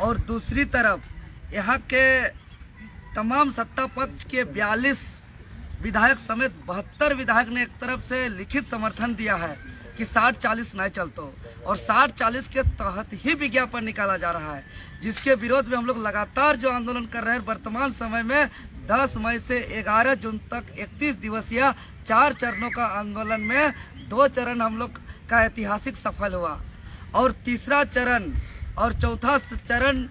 और दूसरी तरफ यहाँ के तमाम सत्ता पक्ष के 42 विधायक समेत 72 विधायक ने एक तरफ से लिखित समर्थन दिया है कि 60-40 नहीं चलतो, और 60-40 के तहत ही विज्ञापन निकाला जा रहा है, जिसके विरोध में हम लोग लगातार जो आंदोलन कर रहे हैं। वर्तमान समय में 10 मई से 11 जून तक 31 दिवसीय 4 चरणों का आंदोलन में 2 चरण हम लोग का ऐतिहासिक सफल हुआ, और तीसरा चरण और चौथा चरण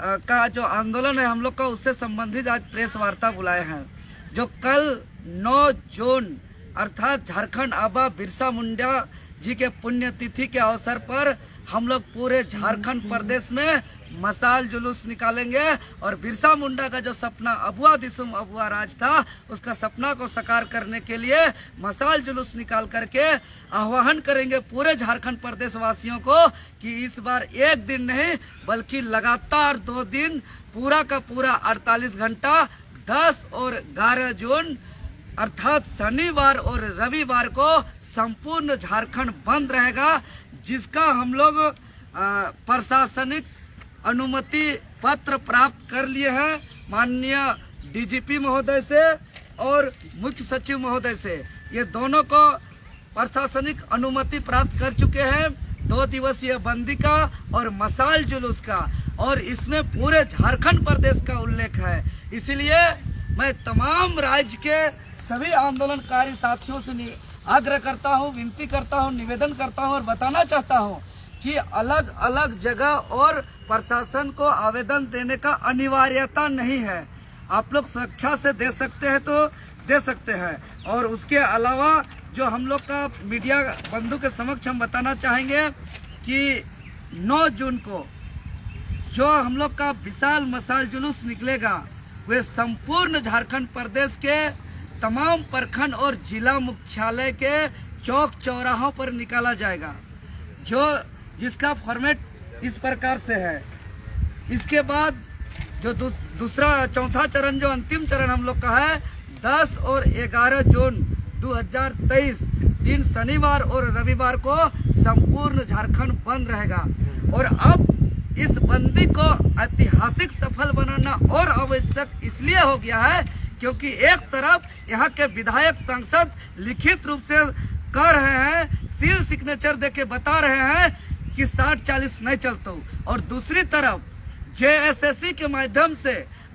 का जो आंदोलन है हम लोग का, उससे संबंधित आज प्रेस वार्ता बुलाए हैं, जो कल 9 जून अर्थात झारखंड आबा बिरसा मुंडा जी के पुण्यतिथि के अवसर पर हम लोग पूरे झारखंड प्रदेश में मशाल जुलूस निकालेंगे, और बिरसा मुंडा का जो सपना अबुआ दिसुम अबुआ राज था, उसका सपना को साकार करने के लिए मशाल जुलूस निकाल करके आह्वान करेंगे पूरे झारखंड प्रदेश वासियों को कि इस बार एक दिन नहीं बल्कि लगातार 2 दिन पूरा का पूरा 48 घंटा 10 और 11 जून अर्थात शनिवार और रविवार को संपूर्ण झारखंड बंद रहेगा, जिसका हम लोग प्रशासनिक अनुमति पत्र प्राप्त कर लिए हैं माननीय डीजीपी महोदय से और मुख्य सचिव महोदय से। ये दोनों को प्रशासनिक अनुमति प्राप्त कर चुके हैं 2 दिवसीय बंदी का और मशाल जुलूस का, और इसमें पूरे झारखंड प्रदेश का उल्लेख है। इसलिए मैं तमाम राज्य के सभी आंदोलनकारी साथियों से आग्रह करता हूं, विनती करता हूं, निवेदन करता हूं और बताना चाहता हूं कि अलग अलग जगह और प्रशासन को आवेदन देने का अनिवार्यता नहीं है। आप लोग स्वेच्छा से दे सकते हैं तो दे सकते हैं, और उसके अलावा जो हम लोग का मीडिया बंधु के समक्ष हम बताना चाहेंगे कि 9 जून को जो हम लोग का विशाल मशाल जुलूस निकलेगा, वे संपूर्ण झारखंड प्रदेश के तमाम प्रखंड और जिला मुख्यालय के चौक चौराहों पर निकाला जाएगा, जिसका फॉर्मेट इस प्रकार से है। इसके बाद जो चौथा चरण जो अंतिम चरण हम लोग का है 10 और 11 जून 2023 दिन शनिवार और रविवार को संपूर्ण झारखंड बंद रहेगा, और अब इस बंदी को ऐतिहासिक सफल बनाना और आवश्यक इसलिए हो गया है क्योंकि एक तरफ यहाँ के विधायक सांसद लिखित रूप से कर रहे हैं, सील सिग्नेचर देके बता रहे हैं कि 60-40 नहीं चलता, और दूसरी तरफ जेएसएससी के माध्यम से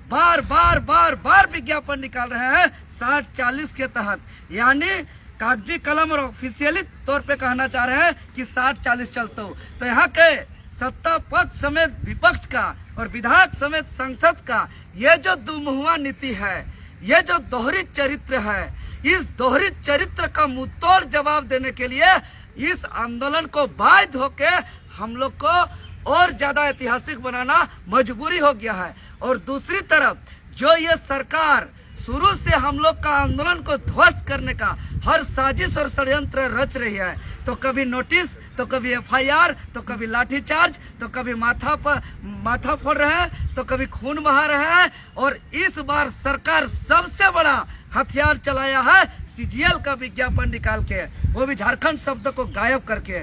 बार बार विज्ञापन निकाल रहे हैं 60-40 के तहत, यानी कागजी कलम और ऑफिशियली तौर पे कहना चाह रहे हैं कि 60-40 चलता। तो यहाँ के सत्ता पक्ष समेत विपक्ष का और विधायक समेत संसद का ये जो दुमुहुआ नीति है, ये जो दोहरी चरित्र है, इस दोहरी चरित्र का मुंहतोड़ जवाब देने के लिए इस आंदोलन को बाध्य होके हम लोग को और ज्यादा ऐतिहासिक बनाना मजबूरी हो गया है। और दूसरी तरफ जो ये सरकार शुरू से हम लोग का आंदोलन को ध्वस्त करने का हर साजिश और षड्यंत्र रच रही है, तो कभी नोटिस, तो कभी एफआईआर, तो कभी लाठीचार्ज, तो कभी माथा फोड़ रहे हैं, तो कभी खून बहा रहे हैं, और इस बार सरकार सबसे बड़ा हथियार चलाया है सीजीएल का विज्ञापन निकाल के, वो भी झारखंड शब्द को गायब करके,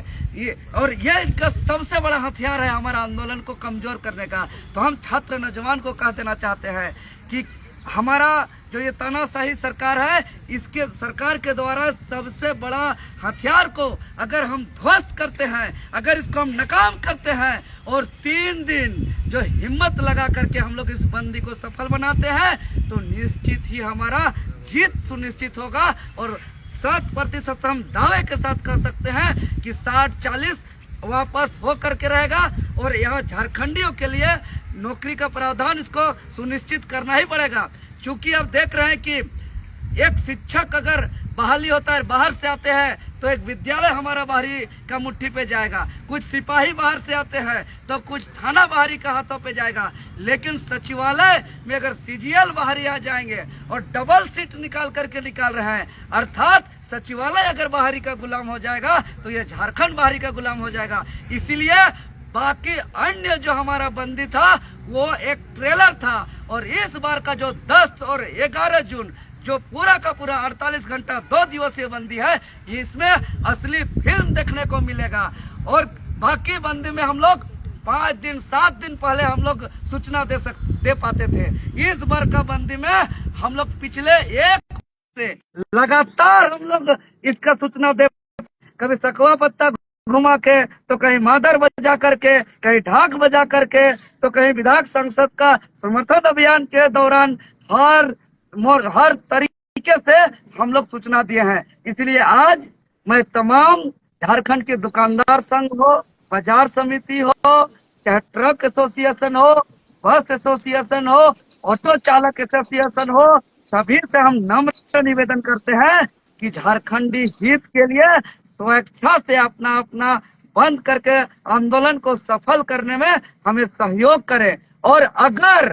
और ये इनका सबसे बड़ा हथियार है हमारा आंदोलन को कमजोर करने का। तो हम छात्र नौजवान को कह देना चाहते हैं कि हमारा जो ये तानाशाही सरकार है, इसके सरकार के द्वारा सबसे बड़ा हथियार को अगर हम ध्वस्त करते हैं, अगर इसको हम नाकाम करते हैं और 3 दिन जो हिम्मत लगा करके हम लोग इस बंदी को सफल बनाते हैं, तो निश्चित ही हमारा जीत सुनिश्चित होगा, और 100% हम दावे के साथ कह सकते हैं कि 60-40 वापस हो करके रहेगा, और यहाँ झारखंडियों के लिए नौकरी का प्रावधान इसको सुनिश्चित करना ही पड़ेगा। चूंकि अब देख रहे हैं कि एक शिक्षक अगर बहाली होता है, बाहर से आते हैं, तो एक विद्यालय हमारा बाहरी का मुट्ठी पे जाएगा, कुछ सिपाही बाहर से आते हैं तो कुछ थाना बाहरी का हाथों पे जाएगा, लेकिन सचिवालय में अगर सीजीएल बाहरी आ जाएंगे और डबल सीट निकाल करके निकाल रहे हैं, अर्थात सचिवालय अगर बाहरी का गुलाम हो जाएगा तो ये झारखंड बाहरी का गुलाम हो जाएगा। इसीलिए बाकी अन्य जो हमारा बंदी था वो एक ट्रेलर था, और इस बार का जो 10 और 11 जून जो पूरा का पूरा 48 घंटा 2 दिवसीय बंदी है, इसमें असली फिल्म देखने को मिलेगा। और बाकी बंदी में हम लोग 5 दिन 7 दिन पहले हम लोग सूचना दे पाते थे। इस बार का बंदी में हम लोग पिछले एक से लगातार हम लोग इसका सूचना दे, कभी सकवा पत्ता घुमा के, तो कहीं मादर बजा करके, कहीं ढाक बजा करके, तो कहीं विधायक संसद का समर्थन अभियान के दौरान हर तरीके से हम लोग सूचना दिए हैं। इसलिए आज मैं तमाम झारखंड के दुकानदार संघ हो, बाजार समिति हो, चाहे ट्रक एसोसिएशन हो, बस एसोसिएशन हो, ऑटो चालक एसोसिएशन हो, सभी से हम नम्र निवेदन करते हैं कि झारखंडी हित के लिए स्वेच्छा से अपना अपना बंद करके आंदोलन को सफल करने में हमें सहयोग करें। और अगर,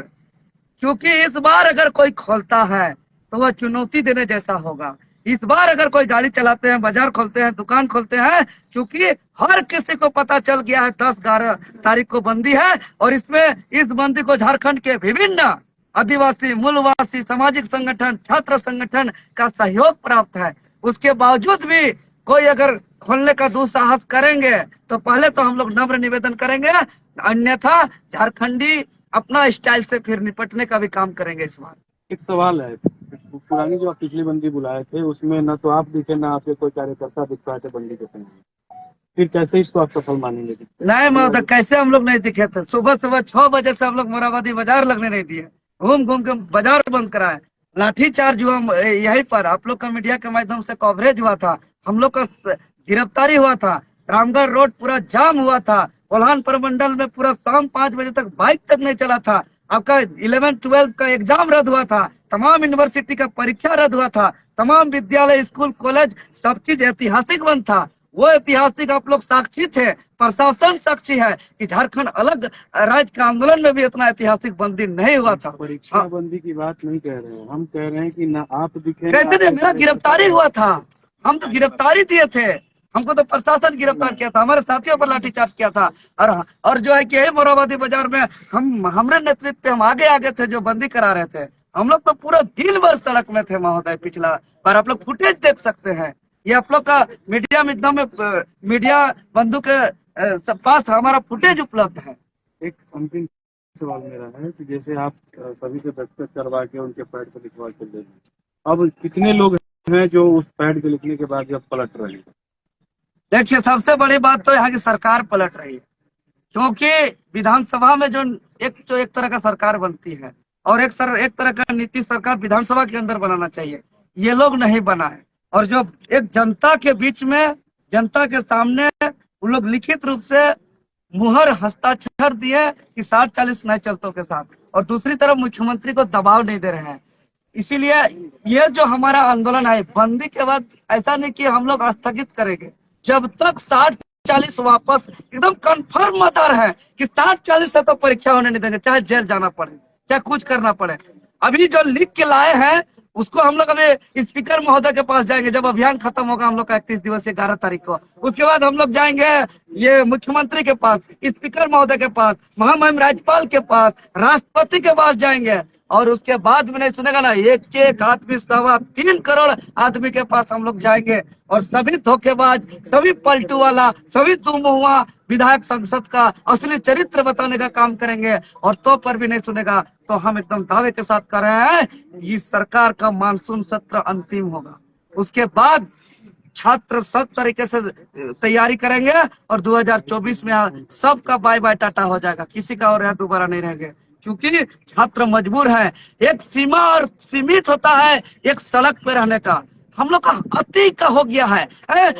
क्योंकि इस बार अगर कोई खोलता है तो वह चुनौती देने जैसा होगा। इस बार अगर कोई गाड़ी चलाते हैं, बाजार खोलते हैं, दुकान खोलते हैं, क्योंकि हर किसी को पता चल गया है 10-11 तारीख को बंदी है, और इसमें इस बंदी को झारखंड के विभिन्न आदिवासी, मूलवासी, सामाजिक संगठन, छात्र संगठन का सहयोग प्राप्त है। उसके बावजूद भी कोई अगर खोलने का दुस्साहस करेंगे तो पहले तो हम लोग नम्र निवेदन करेंगे, अन्यथा झारखंडी अपना स्टाइल से फिर निपटने का भी काम करेंगे। इस बार एक सवाल है, पुरानी जो आप पिछली बंदी बुलाए थे उसमें न तो आप दिखे, न आपके कोई कार्यकर्ता दिख पाए थे बंदी के समय, फिर कैसे इसको आप सफल मानेंगे? नहीं महोदय, कैसे हम लोग नहीं दिखे थे? सुबह 6 बजे से हम लोग मोराबादी बाजार लगने नहीं दिए, घूम घूम के बाजार बंद कराए, लाठीचार्ज हुआ यहीं पर, आप लोग का मीडिया के माध्यम से कवरेज हुआ था, हम लोग का गिरफ्तारी हुआ था, रामगढ़ रोड पूरा जाम हुआ था, कोल्हान प्रमंडल में पूरा शाम 5 बजे तक बाइक तक नहीं चला था, आपका 11-12 का एग्जाम रद्द हुआ था, तमाम यूनिवर्सिटी का परीक्षा रद्द हुआ था, तमाम विद्यालय, स्कूल, कॉलेज, सब चीज ऐतिहासिक बंद था। वो ऐतिहासिक आप लोग साक्षी थे, प्रशासन साक्षी है कि झारखंड अलग राज्य का आंदोलन में भी इतना ऐतिहासिक बंदी नहीं हुआ था। परीक्षा बंदी की बात नहीं कह रहे हैं, हम कह रहे हैं कि ना आप दिखे। कैसे नहीं, मेरा गिरफ्तारी हुआ था, हम तो गिरफ्तारी दिए थे, हमको तो प्रशासन गिरफ्तार किया था, हमारे साथियों पर लाठीचार्ज किया था। और जो है कि यही मोराबादी बाजार में हमारे नेतृत्व पे हम आगे थे, जो बंदी करा रहे थे, हम लोग तो पूरा दिन भर सड़क में थे महोदय। पिछला बार आप लोग फुटेज देख सकते हैं, ये आप लोग का मीडिया में मीडिया बंधु के पास हमारा फुटेज उपलब्ध है। एक अंतिम सवाल मेरा है कि जैसे आप सभी से दस्तखत करवा के उनके पैड पे लिखवा के ले, अब कितने लोग हैं जो उस पैड पे लिखने के बाद जब पलट रहे हैं? देखिए, सबसे बड़ी बात तो यहाँ की सरकार पलट रही है, क्योंकि विधानसभा में जो एक तरह का सरकार बनती है और एक तरह का नीति सरकार विधानसभा के अंदर बनाना चाहिए, ये लोग नहीं बनाए। और जो एक जनता के बीच में, जनता के सामने उन लोग लिखित रूप से मुहर हस्ताक्षर दिए कि 60-40 नए चलतों के साथ, और दूसरी तरफ मुख्यमंत्री को दबाव नहीं दे रहे हैं। इसीलिए ये जो हमारा आंदोलन है, बंदी के बाद ऐसा नहीं कि हम लोग स्थगित करेंगे, जब तक 60-40 वापस एकदम कंफर्म मदार है कि 60-40 से तो परीक्षा होने नहीं देंगे, चाहे जेल जाना पड़े, चाहे कुछ करना पड़े। अभी जो लिख के लाए हैं उसको हम लोग अभी स्पीकर महोदय के पास जाएंगे, जब अभियान खत्म होगा हम लोग का 31 दिवसीय 11 तारीख को, उसके बाद हम लोग जाएंगे ये मुख्यमंत्री के पास, स्पीकर महोदय के पास, महामहिम राज्यपाल के पास, राष्ट्रपति के पास जाएंगे, और उसके बाद में नहीं सुनेगा ना, एक आदमी 3.25 करोड़ आदमी के पास हम लोग जाएंगे, और सभी धोखेबाज, सभी पलटू वाला, सभी दुमुहुआ विधायक संसद का असली चरित्र बताने का काम करेंगे, और तो पर भी नहीं सुनेगा तो हम एकदम दावे के साथ कर रहे हैं, इस सरकार का मानसून सत्र अंतिम होगा। उसके बाद छात्र सब तरीके से तैयारी करेंगे, और 2024 में सबका बाय बाय टाटा हो जाएगा, किसी का और यहाँ दोबारा नहीं रहेंगे, क्योंकि छात्र मजबूर है। एक सीमा और सीमित होता है एक सड़क पे रहने का, हम लोग का अति का हो गया है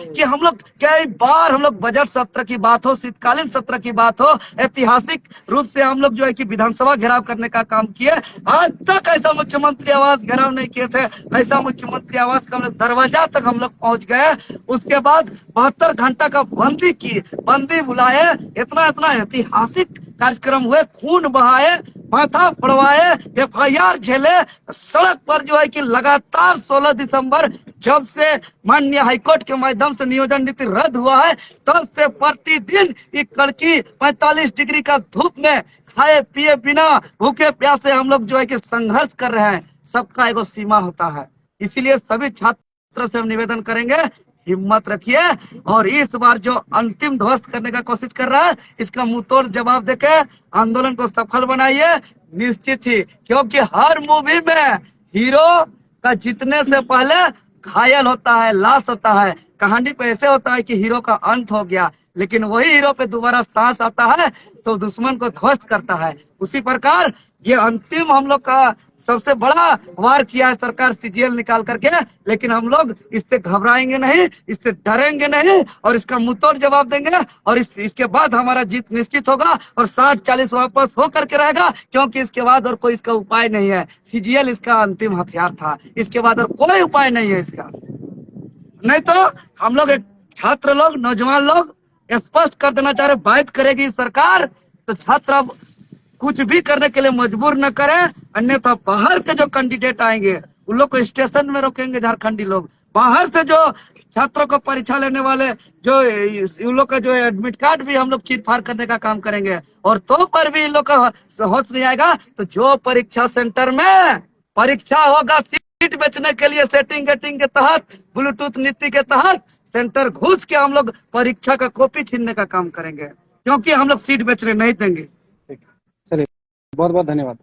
कि हम लोग कई बार हम लोग बजट सत्र की बात हो, शीतकालीन सत्र की बात हो, ऐतिहासिक रूप से हम लोग जो है कि विधानसभा घेराव करने का काम किए, आज तक ऐसा मुख्यमंत्री आवास घेराव नहीं किए थे, ऐसा मुख्यमंत्री आवास का हम लोग दरवाजा तक हम लोग पहुंच गए। उसके बाद 72 घंटा का बंदी बुलाए, इतना ऐतिहासिक कार्यक्रम हुए, खून बहाए, माथा फड़वाए, FIR झेले, सड़क पर जो है कि लगातार 16 दिसंबर जब से माननीय हाईकोर्ट के माध्यम से नियोजन नीति रद्द हुआ है, तब से प्रतिदिन एक कड़की 45 डिग्री का धूप में खाए पिए बिना भूखे प्यासे हम लोग जो है कि संघर्ष कर रहे हैं। सबका एगो सीमा होता है, इसीलिए सभी छात्र से हम निवेदन करेंगे, हिम्मत रखिए और इस बार जो अंतिम ध्वस्त करने का कोशिश कर रहा है इसका मुंहतोड़ जवाब देके आंदोलन को सफल बनाइए। निश्चित ही, क्योंकि हर मूवी में हीरो का जीतने से पहले घायल होता है, लाश होता है। कहानी पे ऐसे होता है कि हीरो का अंत हो गया, लेकिन वही हीरो पे दोबारा सांस आता है तो दुश्मन को ध्वस्त करता है। उसी प्रकार ये अंतिम हम लोग का सबसे बड़ा वार किया है सरकार सीजीएल निकाल करके, लेकिन हम लोग इससे घबराएंगे नहीं, इससे डरेंगे नहीं और इसका मुंहतोड़ जवाब देंगे और इसके बाद हमारा जीत निश्चित होगा और 60-40 वापस हो करके रहेगा, क्योंकि इसके बाद और कोई इसका उपाय नहीं है। सीजीएल इसका अंतिम हथियार था, इसके बाद और कोई उपाय नहीं है इसका। नहीं तो हम लोग एक छात्र लोग, नौजवान लोग स्पष्ट कर देना चाह रहे, बात करेगी सरकार तो छात्र अब कुछ भी करने के लिए मजबूर न करें, अन्यथा बाहर के जो कैंडिडेट आएंगे उन लोग को स्टेशन में रोकेंगे झारखंडी लोग। बाहर से जो छात्रों को परीक्षा लेने वाले जो उन लोग का जो एडमिट कार्ड भी हम लोग चीट फाड़ करने का काम करेंगे और तो पर भी इन लोग का होश नहीं आएगा। तो जो परीक्षा सेंटर में परीक्षा होगा सीट बेचने के लिए सेटिंग गेटिंग के तहत, ब्लूटूथ नीति के तहत सेंटर घुस के हम लोग परीक्षा का कॉपी छीनने का काम करेंगे, क्योंकि हम लोग सीट बेचने नहीं देंगे। चलिए, बहुत बहुत धन्यवाद।